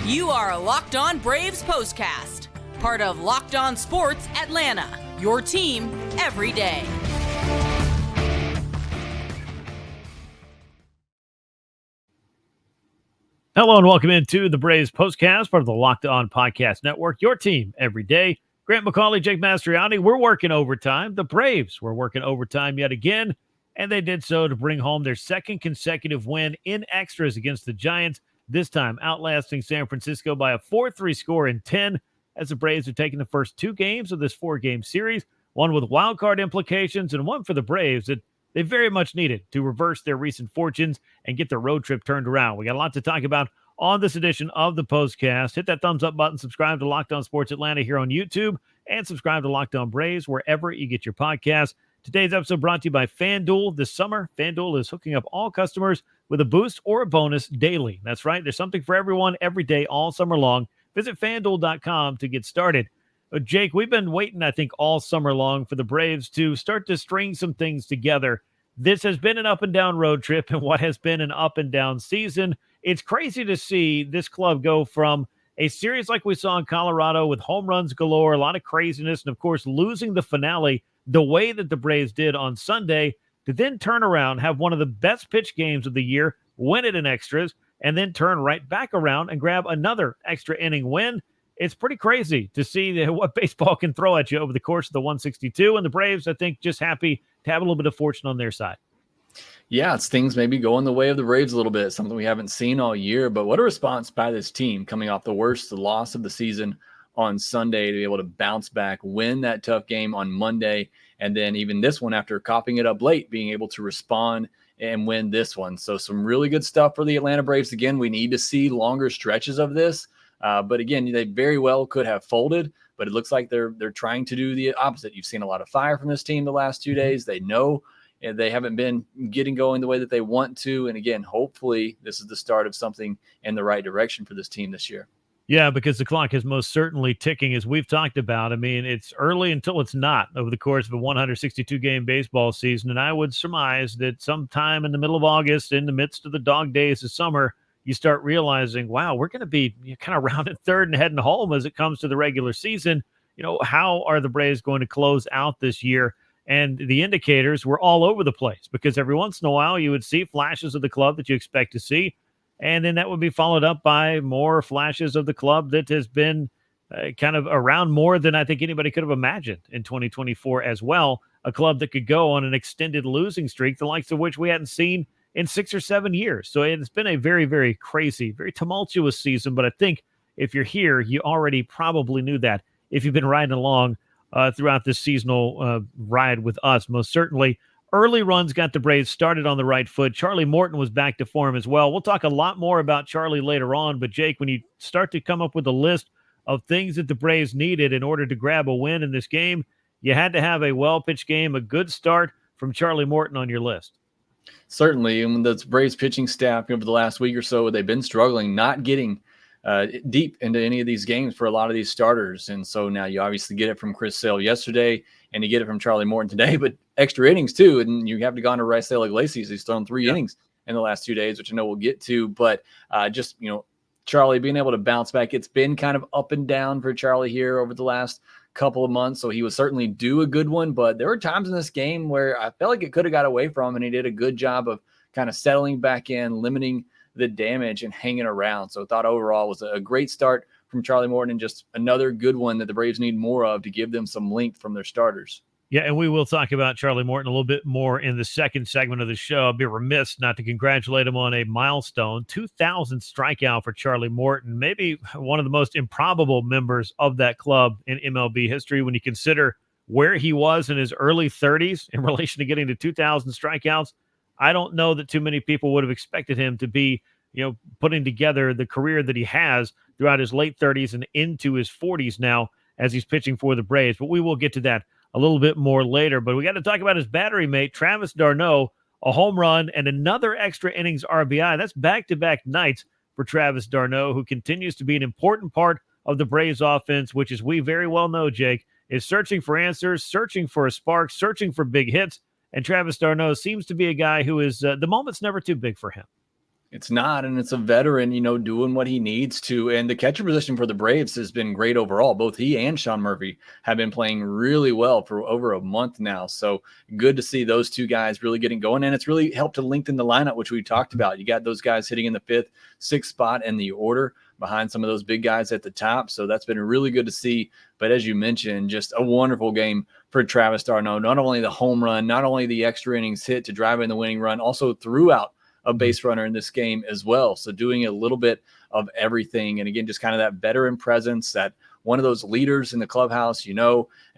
You are Locked On Braves POSTCAST, part of Locked On Sports Atlanta, your team every day. Hello and welcome into the Braves POSTCAST, part of the Locked On Podcast Network, your team every day. Grant McAuley, Jake Mastroianni, we're working overtime. The Braves were working overtime yet again, and they did so to bring home their second consecutive win in extras against the Giants, this time outlasting San Francisco by a 4-3 score in 10, as the Braves are taking the first two games of this four-game series, one with wild card implications and one for the Braves that they very much needed to reverse their recent fortunes and get their road trip turned around. We got a lot to talk about on this edition of the Postcast. Hit that thumbs up button, subscribe to Locked On Sports Atlanta here on YouTube, and subscribe to Locked On Braves wherever you get your podcasts. Today's episode brought to you by FanDuel. This summer, FanDuel is hooking up all customers with a boost or a bonus daily. That's right. There's something for everyone every day all summer long. Visit FanDuel.com to get started. Jake, we've been waiting, I think, all summer long for the Braves to start to string some things together. This has been an up-and-down road trip and what has been an up-and-down season. It's crazy to see this club go from a series like we saw in Colorado with home runs galore, a lot of craziness, and, of course, losing the finale the way that the Braves did on Sunday, to then turn around, have one of the best pitch games of the year, win it in extras, and then turn right back around and grab another extra inning win. It's pretty crazy to see what baseball can throw at you over the course of the 162, and the Braves, I think, just happy to have a little bit of fortune on their side. Yeah, it's things maybe going the way of the Braves a little bit, something we haven't seen all year, but what a response by this team coming off the worst loss of the season on Sunday to be able to bounce back, win that tough game on Monday, and then even this one after coughing it up late, being able to respond and win this one. So some really good stuff for the Atlanta Braves. Again, we need to see longer stretches of this, but again, they very well could have folded, but it looks like they're trying to do the opposite. You've seen a lot of fire from this team the last 2 days. They know they haven't been getting going the way that they want to, and again, hopefully this is the start of something in the right direction for this team this year. Yeah, because the clock is most certainly ticking, as we've talked about. I mean, it's early until it's not over the course of a 162-game baseball season, and I would surmise that sometime in the middle of August, in the midst of the dog days of summer, you start realizing, wow, we're going to be kind of rounding third and heading home as it comes to the regular season. You know, how are the Braves going to close out this year? And the indicators were all over the place, because every once in a while you would see flashes of the club that you expect to see, and then that would be followed up by more flashes of the club that has been kind of around more than I think anybody could have imagined in 2024 as well. A club that could go on an extended losing streak, the likes of which we hadn't seen in 6 or 7 years. So it's been a very, very crazy, very tumultuous season. But I think if you're here, you already probably knew that if you've been riding along throughout this seasonal ride with us, most certainly. Early runs got the Braves started on the right foot. Charlie Morton was back to form as well. We'll talk a lot more about Charlie later on, but Jake, when you start to come up with a list of things that the Braves needed in order to grab a win in this game, you had to have a well-pitched game, a good start from Charlie Morton on your list. Certainly, and the Braves pitching staff over the last week or so, they've been struggling, not getting deep into any of these games for a lot of these starters. And so now you obviously get it from Chris Sale yesterday, and you get it from Charlie Morton today, but extra innings too. And you have to go on to Raisel Iglesias. He's thrown 3 innings in the last 2 days, which I know we'll get to, but just, Charlie being able to bounce back. It's been kind of up and down for Charlie here over the last couple of months. So he was certainly due a good one, but there were times in this game where I felt like it could have got away from him, and he did a good job of kind of settling back in, limiting the damage and hanging around. So I thought overall was a great start from Charlie Morton, and just another good one that the Braves need more of to give them some length from their starters. Yeah, and we will talk about Charlie Morton a little bit more in the second segment of the show. I'd be remiss not to congratulate him on a milestone, 2,000 strikeout for Charlie Morton, maybe one of the most improbable members of that club in MLB history when you consider where he was in his early 30s in relation to getting to 2,000 strikeouts. I don't know that too many people would have expected him to be, putting together the career that he has throughout his late 30s and into his 40s now as he's pitching for the Braves. But we will get to that a little bit more later. But we got to talk about his battery mate, Travis d'Arnaud, a home run and another extra innings RBI. That's back-to-back nights for Travis d'Arnaud, who continues to be an important part of the Braves offense, which, as we very well know, Jake, is searching for answers, searching for a spark, searching for big hits. And Travis d'Arnaud seems to be a guy who is the moment's never too big for him. It's not, and it's a veteran, doing what he needs to. And the catcher position for the Braves has been great overall. Both he and Sean Murphy have been playing really well for over a month now. So good to see those two guys really getting going. And it's really helped to lengthen the lineup, which we talked about. You got those guys hitting in the 5th, 6th spot in the order behind some of those big guys at the top. So that's been really good to see. But as you mentioned, just a wonderful game for Travis Darno. Not only the home run, not only the extra innings hit to drive in the winning run, also threw out a base runner in this game as well. So doing a little bit of everything. And again, just kind of that veteran presence, that one of those leaders in the clubhouse, and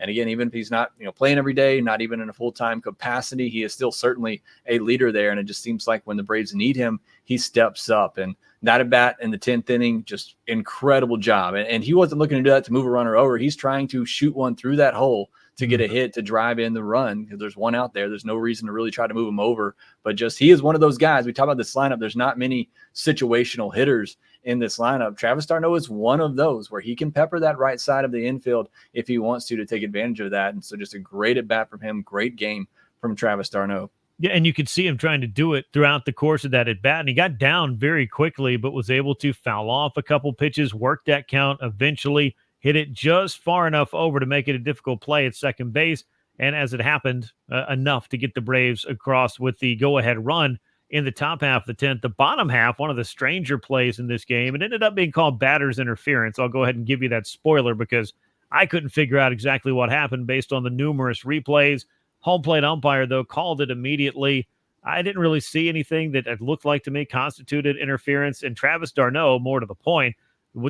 again, even if he's not, playing every day, not even in a full-time capacity, he is still certainly a leader there. And it just seems like when the Braves need him, he steps up. And that at bat in the 10th inning, just incredible job. And he wasn't looking to do that to move a runner over. He's trying to shoot one through that hole to get a hit to drive in the run, because there's one out there. There's no reason to really try to move him over, but just he is one of those guys. We talk about this lineup. There's not many situational hitters in this lineup. Travis Darno is one of those where he can pepper that right side of the infield if he wants to take advantage of that. And so just a great at bat from him. Great game from Travis Darno. Yeah, and you could see him trying to do it throughout the course of that at bat, and he got down very quickly, but was able to foul off a couple pitches, work that count, eventually hit it just far enough over to make it a difficult play at second base. And as it happened, enough to get the Braves across with the go-ahead run in the top half of the 10th. The bottom half, one of the stranger plays in this game, it ended up being called batter's interference. I'll go ahead and give you that spoiler because I couldn't figure out exactly what happened based on the numerous replays. Home plate umpire, though, called it immediately. I didn't really see anything that it looked like to me constituted interference. And Travis Darno, more to the point,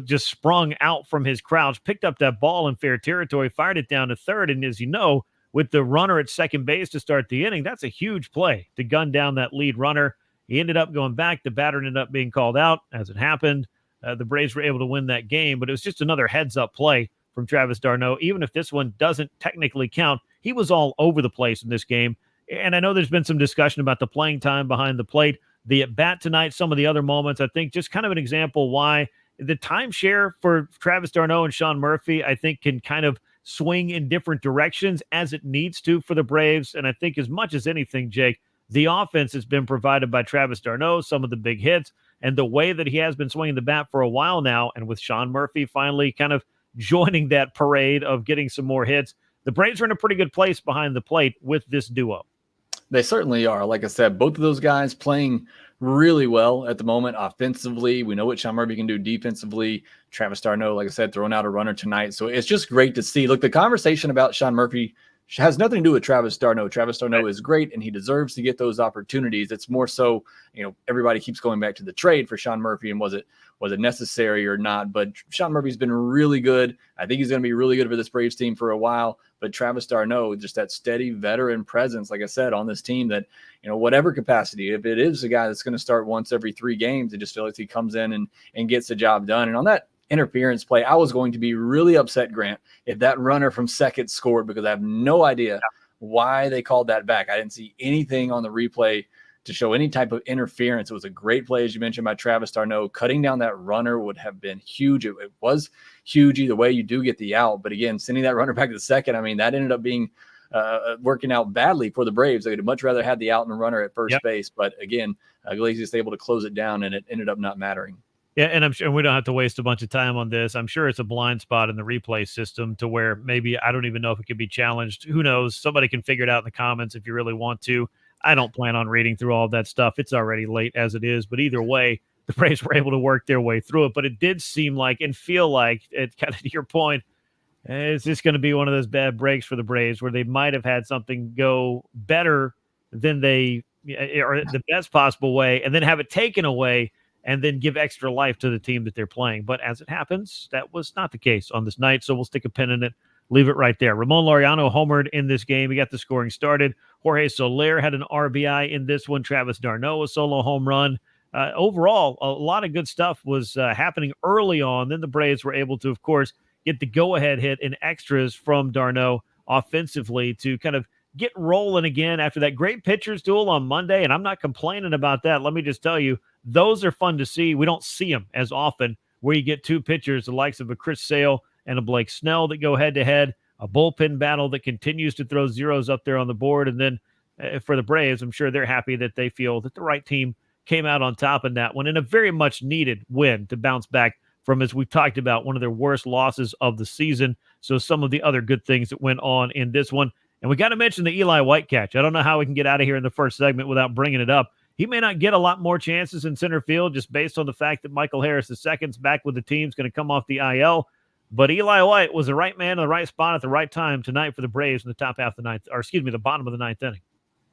just sprung out from his crouch, picked up that ball in fair territory, fired it down to third. And as you know, with the runner at second base to start the inning, that's a huge play to gun down that lead runner. He ended up going back. The batter ended up being called out as it happened. The Braves were able to win that game, but it was just another heads-up play from Travis Darno. Even if this one doesn't technically count, he was all over the place in this game. And I know there's been some discussion about the playing time behind the plate, the at-bat tonight, some of the other moments. I think just kind of an example why the timeshare for Travis Darno and Sean Murphy, I think, can kind of swing in different directions as it needs to for the Braves. And I think as much as anything, Jake, the offense has been provided by Travis Darno, some of the big hits, and the way that he has been swinging the bat for a while now. And with Sean Murphy finally kind of joining that parade of getting some more hits, the Braves are in a pretty good place behind the plate with this duo. They certainly are. Like I said, both of those guys playing really well at the moment offensively. We know what Sean Murphy can do defensively. Travis Darno, like I said, throwing out a runner tonight. So it's just great to see. Look, the conversation about Sean Murphy has nothing to do with Travis Darno. Travis Darno is great, and he deserves to get those opportunities. It's more so, everybody keeps going back to the trade for Sean Murphy and was it necessary or not? But Sean Murphy's been really good. I think he's going to be really good for this Braves team for a while. But Travis Darno, just that steady veteran presence, like I said, on this team that, whatever capacity, if it is a guy that's going to start once every 3 games, it just feels like he comes in and gets the job done. And on that interference play, I was going to be really upset, Grant, if that runner from second scored, because I have no idea why they called that back. I didn't see anything on the replay to show any type of interference. It was a great play, as you mentioned, by Travis Darno. Cutting down that runner would have been huge. It was huge either way. You do get the out. But again, sending that runner back to the second, that ended up being working out badly for the Braves. They would much rather have the out and runner at first base. But again, Iglesias able to close it down, and it ended up not mattering. Yeah, and I'm sure we don't have to waste a bunch of time on this. I'm sure it's a blind spot in the replay system to where maybe I don't even know if it could be challenged. Who knows? Somebody can figure it out in the comments if you really want to. I don't plan on reading through all of that stuff. It's already late as it is. But either way, the Braves were able to work their way through it. But it did seem like and feel like, it kind of to your point, it's just going to be one of those bad breaks for the Braves where they might have had something go better than they, or the best possible way, and then have it taken away and then give extra life to the team that they're playing. But as it happens, that was not the case on this night. So we'll stick a pin in it. Leave it right there. Ramon Laureano homered in this game. He got the scoring started. Jorge Soler had an RBI in this one. Travis Darno, a solo home run. Overall, a lot of good stuff was happening early on. Then the Braves were able to, of course, get the go-ahead hit in extras from Darno offensively to kind of get rolling again after that great pitchers duel on Monday. And I'm not complaining about that. Let me just tell you, those are fun to see. We don't see them as often where you get 2 pitchers, the likes of a Chris Sale and a Blake Snell, that go head-to-head, a bullpen battle that continues to throw zeros up there on the board. And then for the Braves, I'm sure they're happy that they feel that the right team came out on top in that one in a very much needed win to bounce back from, as we've talked about, one of their worst losses of the season. So some of the other good things that went on in this one. And we got to mention the Eli White catch. I don't know how we can get out of here in the first segment without bringing it up. He may not get a lot more chances in center field just based on the fact that Michael Harris II's back with the team, is going to come off the IL. But Eli White was the right man in the right spot at the right time tonight for the Braves in the top half of the ninth, or excuse me, the bottom of the ninth inning.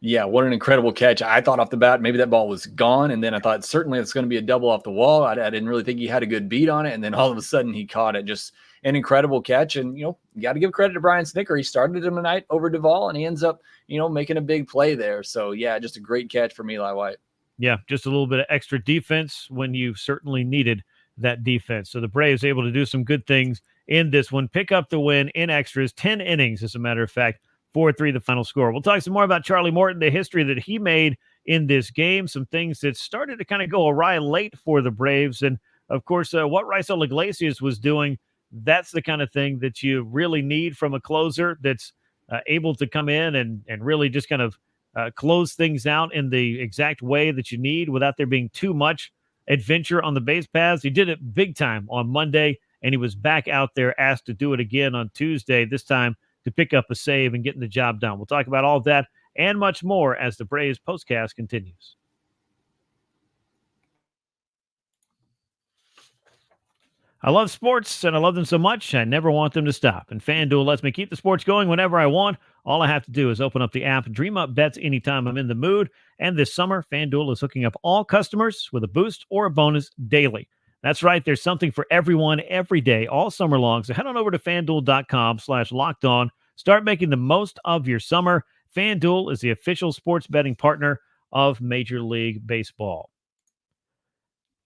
Yeah, what an incredible catch. I thought off the bat maybe that ball was gone, and then I thought certainly it's going to be a double off the wall. I didn't really think he had a good beat on it, and then all of a sudden he caught it. Just an incredible catch, and, you got to give credit to Brian Snitker. He started him tonight over Duvall, and he ends up, making a big play there. So, yeah, just a great catch from Eli White. Yeah, just a little bit of extra defense when you certainly needed that defense. So the Braves able to do some good things in this one, pick up the win in extras, 10 innings, as a matter of fact. 4-3 the final score. We'll talk some more about Charlie Morton, the history that he made in this game, some things that started to kind of go awry late for the Braves, and, of course, what Raisel Iglesias was doing. That's the kind of thing that you really need from a closer that's able to come in and really just kind of close things out in the exact way that you need without there being too much adventure on the base paths. He did it big time on Monday, and he was back out there asked to do it again on Tuesday, this time to pick up a save and getting the job done. We'll talk about all of that and much more as the Braves postcast continues. I love sports, and I love them so much, I never want them to stop. And FanDuel lets me keep the sports going whenever I want. All I have to do is open up the app, dream up bets anytime I'm in the mood. And this summer, FanDuel is hooking up all customers with a boost or a bonus daily. That's right. There's something for everyone every day, all summer long. So head on over to FanDuel.com/lockedon. Start making the most of your summer. FanDuel is the official sports betting partner of Major League Baseball.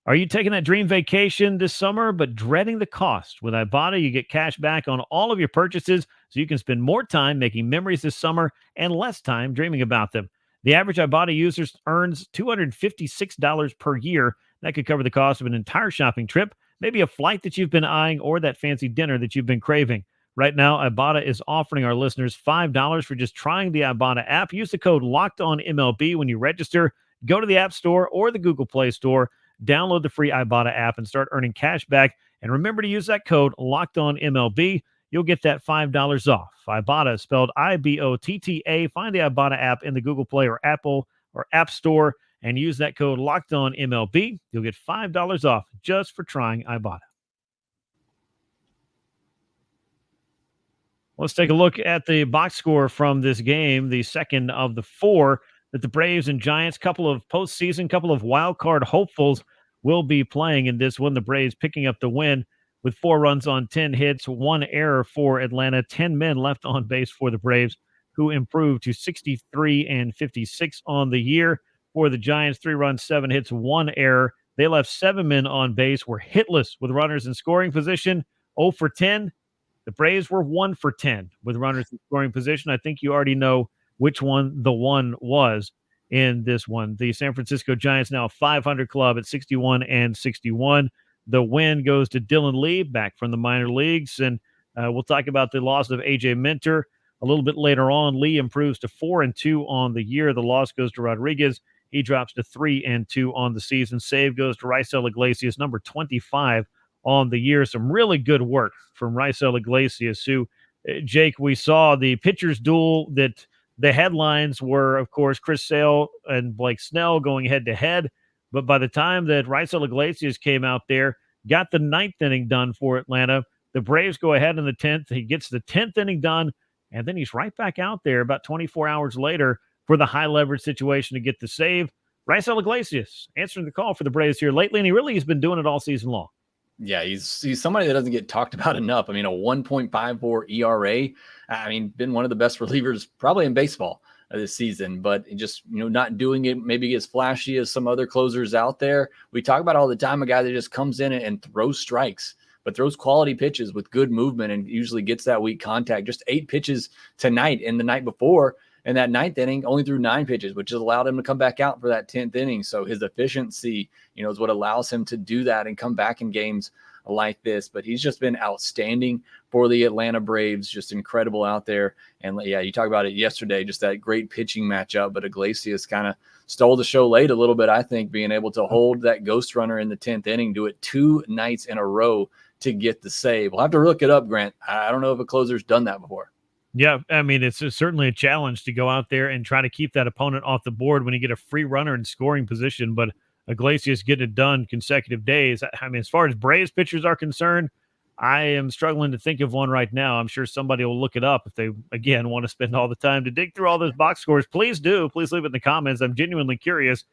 Are you taking that dream vacation this summer but dreading the cost? With Ibotta, you get cash back on all of your purchases so you can spend more time making memories this summer and less time dreaming about them. The average Ibotta user earns $256 per year. That could cover the cost of an entire shopping trip, maybe a flight that you've been eyeing, or that fancy dinner that you've been craving. Right now, Ibotta is offering our listeners $5 for just trying the Ibotta app. Use the code LOCKEDONMLB when you register. Go to the App Store or the Google Play Store. Download the free Ibotta app and start earning cash back. And remember to use that code LOCKEDONMLB. You'll get that $5 off. Ibotta, spelled IBOTTA. Find the Ibotta app in the Google Play or Apple or App Store and use that code LOCKEDONMLB. You'll get $5 off just for trying Ibotta. Let's take a look at the box score from this game, the second of the four that the Braves and Giants, couple of postseason, couple of wild card hopefuls, will be playing in this one. The Braves picking up the win with 4 runs on 10 hits, 1 error for Atlanta, 10 men left on base for the Braves, who improved to 63 and 56 on the year. For the Giants, 3 runs, 7 hits, 1 error. They left 7 men on base, were hitless with runners in scoring position, 0 for 10. The Braves were 1 for 10 with runners in scoring position. I think you already know which one the one was in this one. The San Francisco Giants now a 500 club at 61 and 61. The win goes to Dylan Lee, back from the minor leagues. And we'll talk about the loss of A.J. Minter a little bit later on. Lee improves to 4-2 on the year. The loss goes to Rodriguez. He drops to 3-2 on the season. Save goes to Raisel Iglesias, number 25 on the year. Some really good work from Raisel Iglesias, who, Jake, we saw the pitcher's duel that the headlines were, of course, Chris Sale and Blake Snell going head-to-head. But by the time that Raisel Iglesias came out there, got the 9th inning done for Atlanta, the Braves go ahead in the 10th. He gets the 10th inning done, and then he's right back out there about 24 hours later for the high-leverage situation to get the save. Raisel Iglesias answering the call for the Braves here lately, and he really has been doing it all season long. Yeah, he's somebody that doesn't get talked about enough. I mean, a 1.54 ERA. I mean, been one of the best relievers probably in baseball this season, but just, not doing it maybe as flashy as some other closers out there. We talk about all the time a guy that just comes in and throws strikes, but throws quality pitches with good movement and usually gets that weak contact. Just 8 pitches tonight and the night before. in that ninth inning, only threw 9 pitches, which has allowed him to come back out for that 10th inning. So his efficiency, is what allows him to do that and come back in games like this. But he's just been outstanding for the Atlanta Braves, just incredible out there. And yeah, you talk about it yesterday, just that great pitching matchup. But Iglesias kind of stole the show late a little bit, I think, being able to hold that ghost runner in the 10th inning, do it 2 nights in a row to get the save. We'll have to look it up, Grant. I don't know if a closer's done that before. Yeah, I mean, it's certainly a challenge to go out there and try to keep that opponent off the board when you get a free runner in scoring position, but Iglesias getting it done consecutive days. I mean, as far as Braves pitchers are concerned, I am struggling to think of one right now. I'm sure somebody will look it up if they, again, want to spend all the time to dig through all those box scores. Please do. Please leave it in the comments. I'm genuinely curious,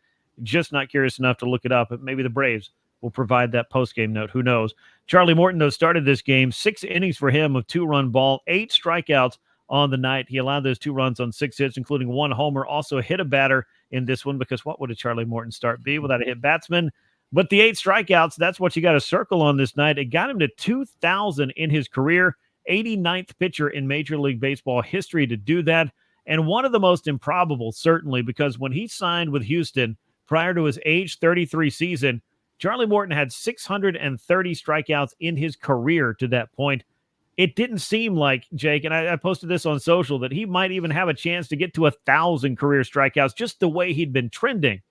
just not curious enough to look it up. But maybe the Braves will provide that post-game note. Who knows? Charlie Morton, though, started this game. 6 innings for him of 2-run ball, 8 strikeouts on the night. He allowed those 2 runs on 6 hits, including 1 homer. Also hit a batter in this one, because what would a Charlie Morton start be without a hit batsman? But the 8 strikeouts, that's what you got to circle on this night. It got him to 2,000 in his career, 89th pitcher in Major League Baseball history to do that. And one of the most improbable, certainly, because when he signed with Houston prior to his age 33 season, Charlie Morton had 630 strikeouts in his career to that point. It didn't seem like, Jake, and I posted this on social, that he might even have a chance to get to 1,000 career strikeouts, just the way he'd been trending.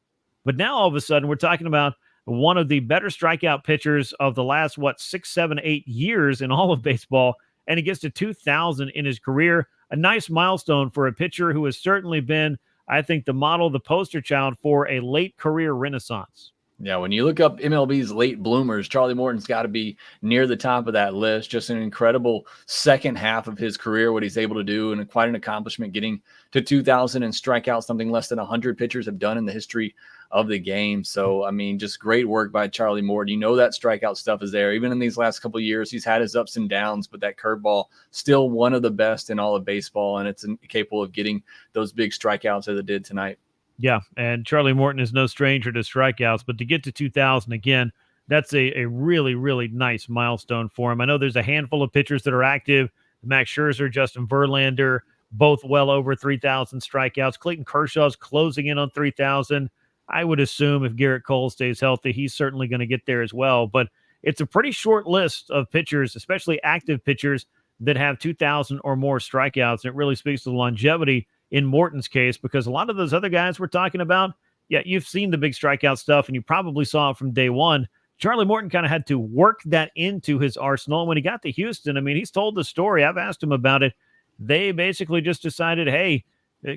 But now all of a sudden we're talking about one of the better strikeout pitchers of the last, 6, 7, 8 years in all of baseball, and he gets to 2,000 in his career. A nice milestone for a pitcher who has certainly been, I think, the model, the poster child for a late career renaissance. Yeah, when you look up MLB's late bloomers, Charlie Morton's got to be near the top of that list. Just an incredible second half of his career, what he's able to do, and quite an accomplishment getting to 2,000 and strikeouts, something less than 100 pitchers have done in the history of the game. So, I mean, just great work by Charlie Morton. That strikeout stuff is there. Even in these last couple of years, he's had his ups and downs, but that curveball, still one of the best in all of baseball, and it's capable of getting those big strikeouts as it did tonight. Yeah, and Charlie Morton is no stranger to strikeouts, but to get to 2,000 again, that's a really, really nice milestone for him. I know there's a handful of pitchers that are active. Max Scherzer, Justin Verlander, both well over 3,000 strikeouts. Clayton Kershaw's closing in on 3,000. I would assume if Garrett Cole stays healthy, he's certainly going to get there as well. But it's a pretty short list of pitchers, especially active pitchers, that have 2,000 or more strikeouts. And it really speaks to the longevity in Morton's case, because a lot of those other guys we're talking about, yeah, you've seen the big strikeout stuff and you probably saw it from day one. Charlie Morton kind of had to work that into his arsenal. And when he got to Houston, I mean, he's told the story. I've asked him about it. They basically just decided, hey,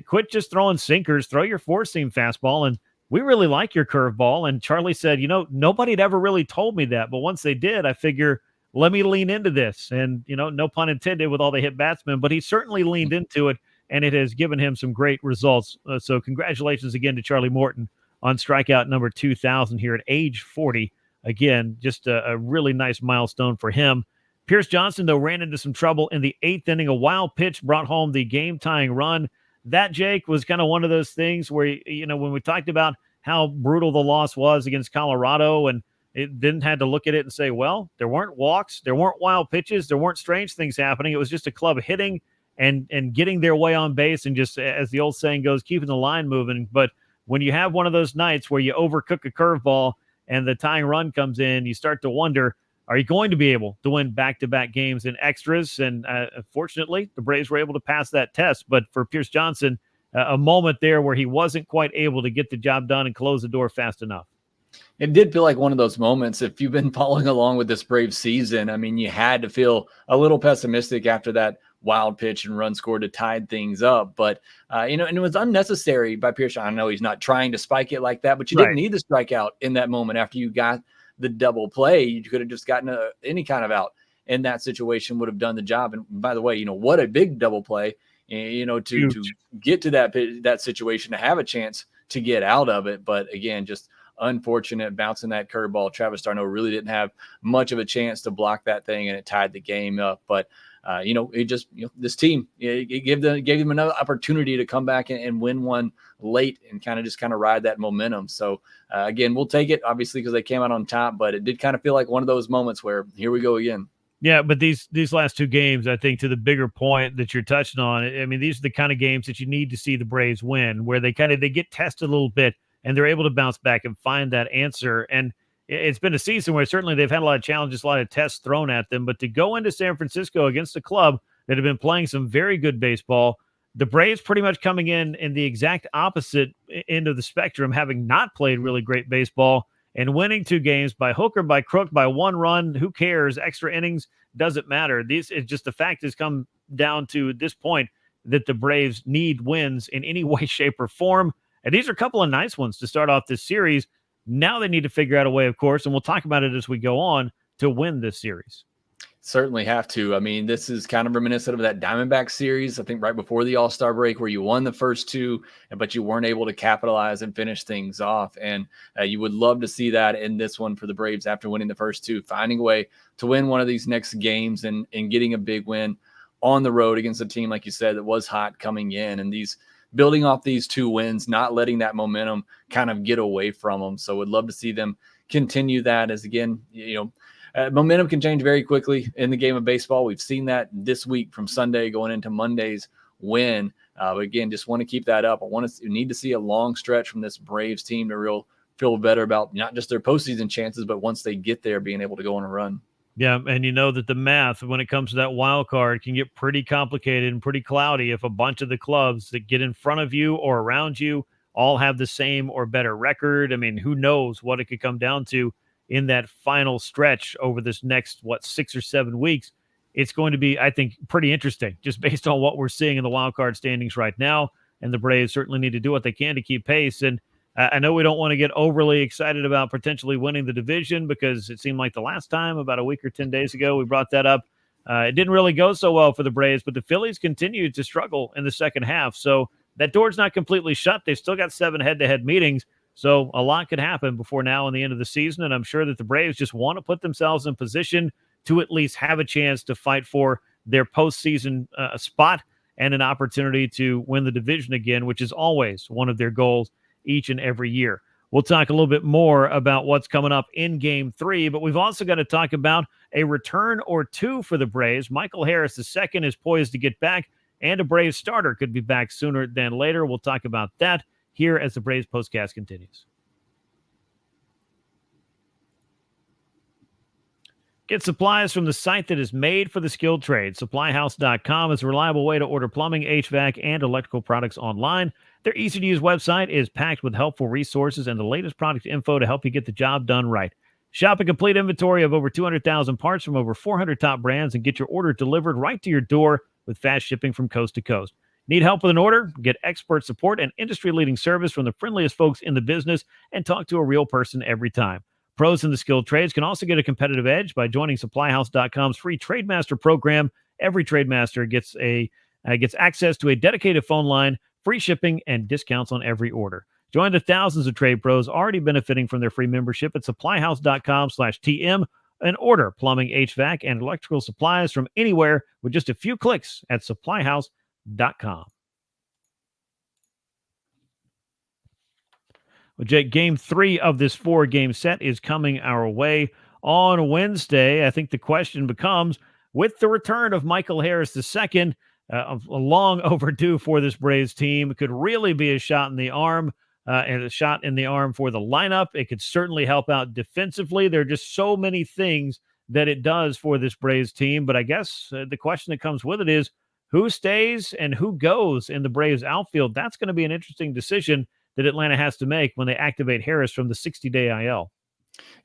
quit just throwing sinkers, throw your four-seam fastball, and we really like your curveball. And Charlie said, nobody had ever really told me that. But once they did, I figure, let me lean into this. And, no pun intended with all the hit batsmen, but he certainly leaned into it. And it has given him some great results. So congratulations again to Charlie Morton on strikeout number 2,000 here at age 40. Again, just a really nice milestone for him. Pierce Johnson, though, ran into some trouble in the 8th inning. A wild pitch brought home the game-tying run. That, Jake, was kind of one of those things where, when we talked about how brutal the loss was against Colorado, and it didn't had to look at it and say, well, there weren't walks, there weren't wild pitches, there weren't strange things happening. It was just a club hitting and getting their way on base, and just, as the old saying goes, keeping the line moving. But when you have one of those nights where you overcook a curveball and the tying run comes in, you start to wonder, are you going to be able to win back-to-back games in extras? And fortunately, the Braves were able to pass that test. But for Pierce Johnson, a moment there where he wasn't quite able to get the job done and close the door fast enough. It did feel like one of those moments. If you've been following along with this Braves season, I mean, you had to feel a little pessimistic after that wild pitch and run score to tide things up. But, and it was unnecessary by Pierce. I know he's not trying to spike it like that, but you didn't need the strikeout in that moment. After you got the double play, you could have just gotten any kind of out in that situation, would have done the job. And by the way, what a big double play, to get to that situation, to have a chance to get out of it. But again, just unfortunate bouncing that curveball. Travis Darno really didn't have much of a chance to block that thing, and it tied the game up. But it just, this team, it gave them another opportunity to come back and win one late and kind of ride that momentum. So again, we'll take it, obviously, because they came out on top, but it did kind of feel like one of those moments where here we go again. Yeah, but these last two games, I think, to the bigger point that you're touching on, I mean, these are the kind of games that you need to see the Braves win, where they get tested a little bit and they're able to bounce back and find that answer. And it's been a season where certainly they've had a lot of challenges, a lot of tests thrown at them. But to go into San Francisco against a club that have been playing some very good baseball, the Braves pretty much coming in the exact opposite end of the spectrum, having not played really great baseball and winning two games by hook or by crook by one run. Who cares? Extra innings doesn't matter. It's just the fact has come down to this point that the Braves need wins in any way, shape, or form. And these are a couple of nice ones to start off this series. Now they need to figure out a way, of course, and we'll talk about it as we go on, to win this series. Certainly have to. I mean, this is kind of reminiscent of that Diamondback series, I think right before the All-Star break, where you won the first two, but you weren't able to capitalize and finish things off. And you would love to see that in this one for the Braves after winning the first two, finding a way to win one of these next games and getting a big win on the road against a team, like you said, that was hot coming in. And these building off these two wins, not letting that momentum kind of get away from them. So would love to see them continue that, as, again, momentum can change very quickly in the game of baseball. We've seen that this week from Sunday going into Monday's win. But again, just want to keep that up. Need to see a long stretch from this Braves team to feel better about not just their postseason chances, but once they get there, being able to go on a run. Yeah, and you know that the math when it comes to that wild card can get pretty complicated and pretty cloudy if a bunch of the clubs that get in front of you or around you all have the same or better record. I mean, who knows what it could come down to in that final stretch over this next, 6 or 7 weeks. It's going to be, I think, pretty interesting just based on what we're seeing in the wild card standings right now. And the Braves certainly need to do what they can to keep pace. And I know we don't want to get overly excited about potentially winning the division, because it seemed like the last time, about a week or 10 days ago, we brought that up. It didn't really go so well for the Braves, but the Phillies continued to struggle in the second half. So that door's not completely shut. They've still got 7 head-to-head meetings. So a lot could happen before now and the end of the season. And I'm sure that the Braves just want to put themselves in position to at least have a chance to fight for their postseason spot and an opportunity to win the division again, which is always one of their goals each and every year. We'll talk a little bit more about what's coming up in Game 3, but we've also got to talk about a return or two for the Braves. Michael Harris II is poised to get back, and a Braves starter could be back sooner than later. We'll talk about that here as the Braves Postcast continues. Get supplies from the site that is made for the skilled trade. Supplyhouse.com is a reliable way to order plumbing, HVAC, and electrical products online. Their easy-to-use website is packed with helpful resources and the latest product info to help you get the job done right. Shop a complete inventory of over 200,000 parts from over 400 top brands and get your order delivered right to your door with fast shipping from coast to coast. Need help with an order? Get expert support and industry-leading service from the friendliest folks in the business, and talk to a real person every time. Pros in the skilled trades can also get a competitive edge by joining Supplyhouse.com's free Trademaster program. Every Trademaster gets access to a dedicated phone line, free shipping, and discounts on every order. Join the thousands of trade pros already benefiting from their free membership at Supplyhouse.com/TM and order plumbing, HVAC, and electrical supplies from anywhere with just a few clicks at Supplyhouse.com. Well, Jake, Game 3 of this 4-game set is coming our way on Wednesday. I think the question becomes, with the return of Michael Harris II, long overdue for this Braves team, it could really be a shot in the arm, and a shot in the arm for the lineup. It could certainly help out defensively. There are just so many things that it does for this Braves team. But I guess the question that comes with it is, who stays and who goes in the Braves outfield? That's going to be an interesting decision that Atlanta has to make when they activate Harris from the 60-day IL.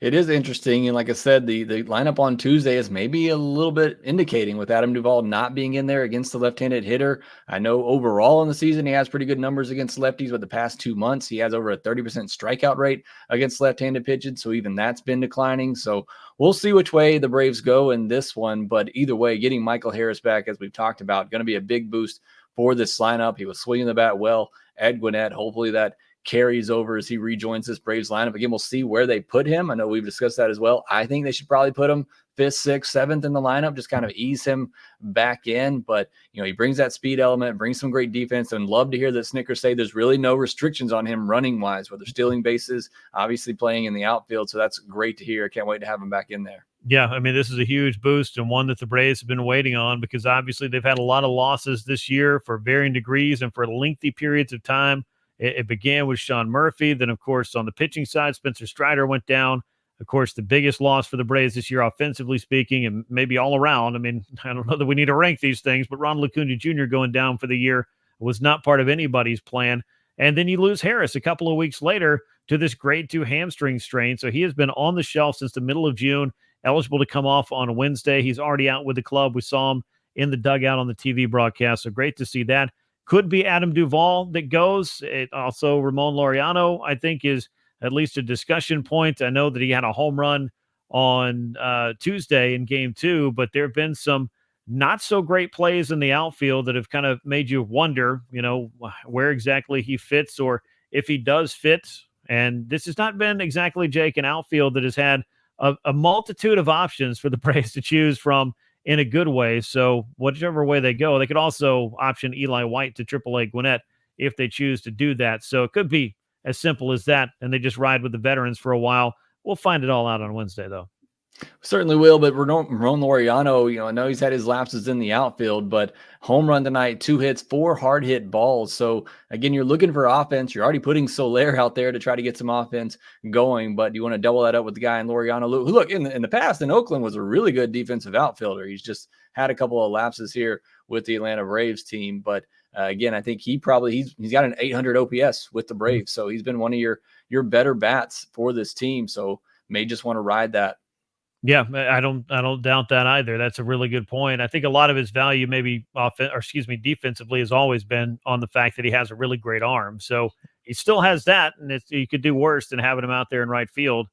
It is interesting. And like I said, the lineup on Tuesday is maybe a little bit indicating with Adam Duvall not being in there against the left-handed hitter. I know overall in the season, he has pretty good numbers against lefties, but the past 2 months, he has over a 30% strikeout rate against left-handed pitches. So even that's been declining. So we'll see which way the Braves go in this one. But either way, getting Michael Harris back, as we've talked about, going to be a big boost for this lineup. He was swinging the bat well at Gwinnett. Hopefully that carries over as he rejoins this Braves lineup. Again, we'll see where they put him. I know we've discussed that as well. I think they should probably put him 5th, 6th, 7th in the lineup, just kind of ease him back in. But, he brings that speed element, brings some great defense, and love to hear that Snickers say there's really no restrictions on him running wise, whether stealing bases, obviously playing in the outfield. So that's great to hear. I can't wait to have him back in there. Yeah, I mean, this is a huge boost and one that the Braves have been waiting on because obviously they've had a lot of losses this year for varying degrees and for lengthy periods of time. It began with Sean Murphy. Then, of course, on the pitching side, Spencer Strider went down. Of course, the biggest loss for the Braves this year, offensively speaking, and maybe all around. I mean, I don't know that we need to rank these things, but Ronald Acuna Jr. going down for the year was not part of anybody's plan. And then you lose Harris a couple of weeks later to this grade 2 hamstring strain. So he has been on the shelf since the middle of June, eligible to come off on Wednesday. He's already out with the club. We saw him in the dugout on the TV broadcast. So great to see that. Could be Adam Duvall that goes. It also, Ramon Laureano, I think, is at least a discussion point. I know that he had a home run on Tuesday in game 2, but there have been some not so great plays in the outfield that have kind of made you wonder, where exactly he fits or if he does fit. And this has not been exactly, Jake, an outfield that has had a multitude of options for the Braves to choose from in a good way. So whichever way they go, they could also option Eli White to AAA Gwinnett if they choose to do that. So it could be as simple as that, and they just ride with the veterans for a while. We'll find it all out on Wednesday, though. Certainly will, but Ramon Laureano, I know he's had his lapses in the outfield, but home run tonight, 2 hits, 4 hard hit balls. So again, you're looking for offense. You're already putting Soler out there to try to get some offense going, but you want to double that up with the guy in Laureano, who look in the past in Oakland was a really good defensive outfielder. He's just had a couple of lapses here with the Atlanta Braves team, but again, I think he's got an 800 OPS with the Braves, so he's been one of your better bats for this team. So may just want to ride that. Yeah, I don't doubt that either. That's a really good point. I think a lot of his value, maybe defensively, has always been on the fact that he has a really great arm. So he still has that, and you could do worse than having him out there in right field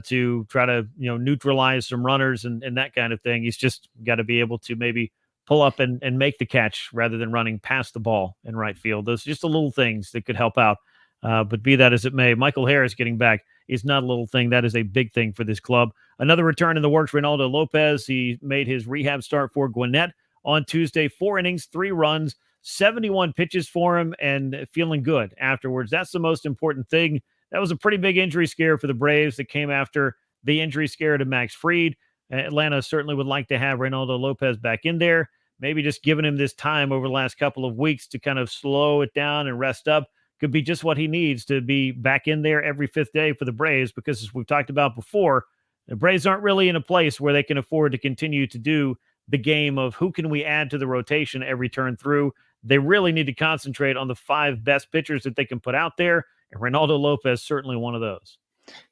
to try to neutralize some runners and that kind of thing. He's just got to be able to maybe pull up and make the catch rather than running past the ball in right field. Those are just the little things that could help out. But be that as it may, Michael Harris getting back is not a little thing. That is a big thing for this club. Another return in the works, Reynaldo Lopez. He made his rehab start for Gwinnett on Tuesday. 4 innings, 3 runs, 71 pitches for him, and feeling good afterwards. That's the most important thing. That was a pretty big injury scare for the Braves that came after the injury scare to Max Fried. Atlanta certainly would like to have Reynaldo Lopez back in there. Maybe just giving him this time over the last couple of weeks to kind of slow it down and rest up could be just what he needs to be back in there every 5th day for the Braves, because as we've talked about before, the Braves aren't really in a place where they can afford to continue to do the game of who can we add to the rotation every turn through. They really need to concentrate on the 5 best pitchers that they can put out there, and Reynaldo Lopez certainly one of those.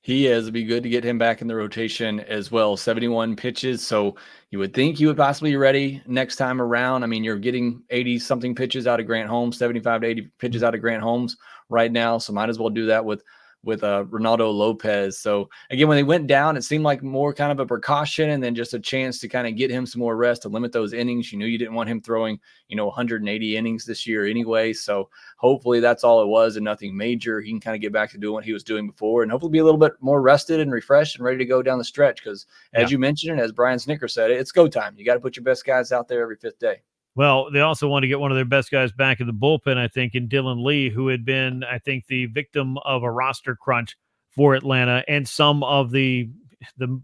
He is. It'd be good to get him back in the rotation as well. 71 pitches. So you would think he would possibly be ready next time around. I mean, you're getting 80 something pitches out of Grant Holmes, 75 to 80 pitches out of Grant Holmes right now. So might as well do that with Reynaldo Lopez. So again, when they went down, it seemed like more kind of a precaution and then just a chance to kind of get him some more rest to limit those innings. You knew you didn't want him throwing, 180 innings this year anyway. So hopefully that's all it was and nothing major. He can kind of get back to doing what he was doing before and hopefully be a little bit more rested and refreshed and ready to go down the stretch. Because as you mentioned, and as Brian Snicker said, it's go time. You got to put your best guys out there every 5th day. Well, they also want to get one of their best guys back in the bullpen, I think, in Dylan Lee, who had been, I think, the victim of a roster crunch for Atlanta and some of the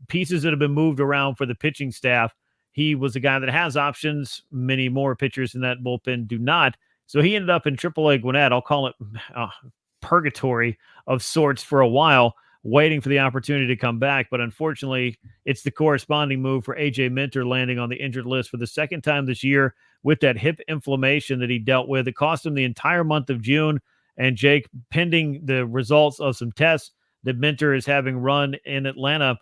pieces that have been moved around for the pitching staff. He was a guy that has options. Many more pitchers in that bullpen do not. So he ended up in AAA Gwinnett. I'll call it purgatory of sorts for a while, waiting for the opportunity to come back. But unfortunately, it's the corresponding move for A.J. Minter landing on the injured list for the second time this year with that hip inflammation that he dealt with. It cost him the entire month of June. And Jake, pending the results of some tests that Minter is having run in Atlanta,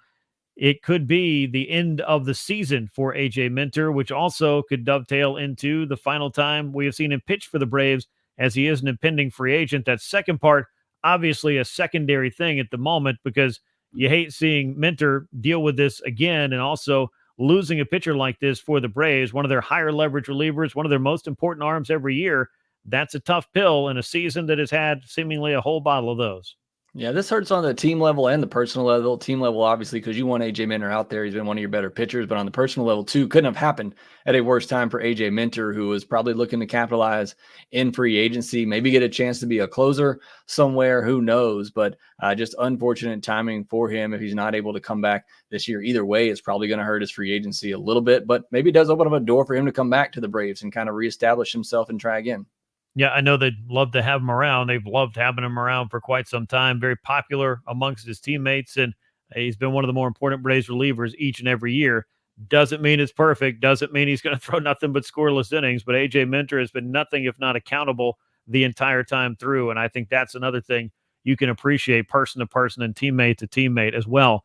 it could be the end of the season for A.J. Minter, which also could dovetail into the final time we have seen him pitch for the Braves, as he is an impending free agent. That second part, obviously a secondary thing at the moment, because you hate seeing Minter deal with this again and also losing a pitcher like this for the Braves, one of their higher leverage relievers, one of their most important arms every year. that's a tough pill in a season that has had seemingly a whole bottle of those. Yeah, this hurts on the team level and the personal level. Team level, obviously, because you want AJ Minter out there. He's been one of your better pitchers. But on the personal level, too, couldn't have happened at a worse time for AJ Minter, who was probably looking to capitalize in free agency, maybe get a chance to be a closer somewhere. Who knows? But just unfortunate timing for him if he's not able to come back this year. Either way, it's probably going to hurt his free agency a little bit. But maybe it does open up a door for him to come back to the Braves and kind of reestablish himself and try again. Yeah, I know they'd love to have him around. They've loved having him around for quite some time. Very popular amongst his teammates, and he's been one of the more important Braves relievers each and every year. Doesn't mean it's perfect. Doesn't mean he's going to throw nothing but scoreless innings, but A.J. Minter has been nothing if not accountable the entire time through, and I think that's another thing you can appreciate person to person and teammate to teammate as well.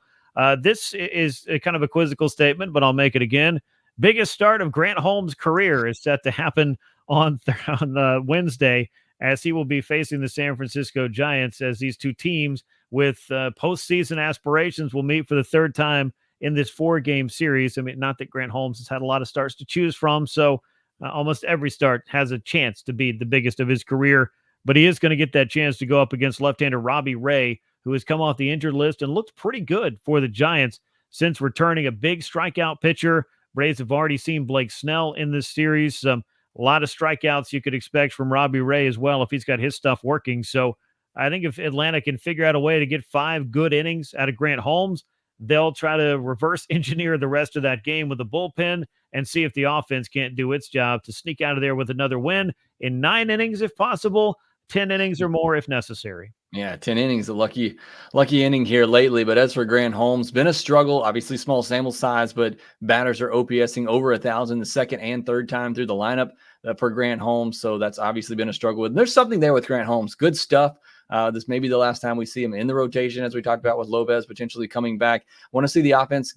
This is a kind of a quizzical statement, but I'll make it again. Biggest start of Grant Holmes' career is set to happen on Wednesday, as he will be facing the San Francisco Giants, as these two teams with postseason aspirations will meet for the third time in this 4-game series. I mean, not that Grant Holmes has had a lot of starts to choose from, so almost every start has a chance to be the biggest of his career, but he is going to get that chance to go up against left-hander Robbie Ray, who has come off the injured list and looked pretty good for the Giants since returning. A big strikeout pitcher. Braves have already seen Blake Snell in this series. A lot of strikeouts you could expect from Robbie Ray as well if he's got his stuff working. So I think if Atlanta can figure out a way to get 5 good innings out of Grant Holmes, they'll try to reverse engineer the rest of that game with the bullpen and see if the offense can't do its job to sneak out of there with another win in 9 innings if possible, 10 innings or more if necessary. Yeah, 10 innings, a lucky inning here lately. But as for Grant Holmes, been a struggle, obviously small sample size, but batters are OPSing over 1,000 the second and third time through the lineup for Grant Holmes. So that's obviously been a struggle. And there's something there with Grant Holmes. Good stuff. This may be the last time we see him in the rotation, as we talked about with Lopez potentially coming back. Want to see the offense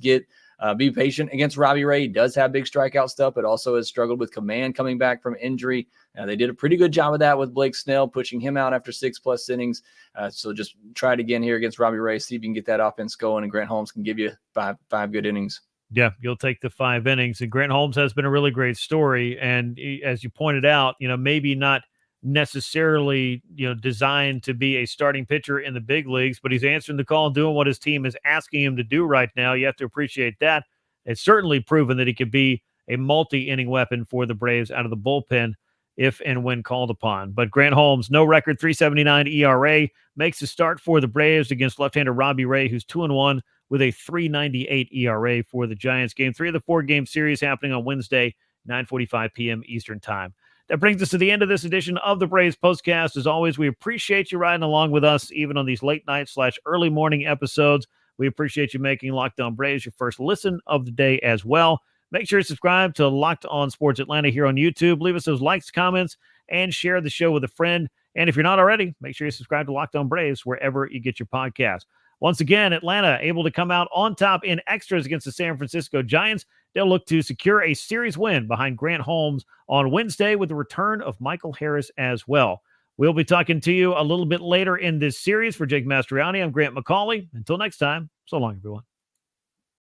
be patient against Robbie Ray. He does have big strikeout stuff, but also has struggled with command coming back from injury. They did a pretty good job of that with Blake Snell, pushing him out after 6+ innings. So just try it again here against Robbie Ray, see if you can get that offense going, and Grant Holmes can give you five good innings. Yeah, you'll take the 5 innings. And Grant Holmes has been a really great story. And as you pointed out, maybe not necessarily, designed to be a starting pitcher in the big leagues, but he's answering the call and doing what his team is asking him to do right now. You have to appreciate that. It's certainly proven that he could be a multi-inning weapon for the Braves out of the bullpen if and when called upon. But Grant Holmes, no record, 3.79 ERA, makes a start for the Braves against left-hander Robbie Ray, who's 2-1 with a 3.98 ERA for the Giants. Game 3 of the 4-game series happening on Wednesday, 9:45 p.m. Eastern Time. That brings us to the end of this edition of the Braves Postcast. As always, we appreciate you riding along with us, even on these late night / early morning episodes. We appreciate you making Locked On Braves your first listen of the day as well. Make sure you subscribe to Locked On Sports Atlanta here on YouTube. Leave us those likes, comments, and share the show with a friend. And if you're not already, make sure you subscribe to Locked On Braves wherever you get your podcast. Once again, Atlanta able to come out on top in extras against the San Francisco Giants. They'll look to secure a series win behind Grant Holmes on Wednesday with the return of Michael Harris as well. We'll be talking to you a little bit later in this series. For Jake Mastroianni, I'm Grant McAuley. Until next time, so long, everyone.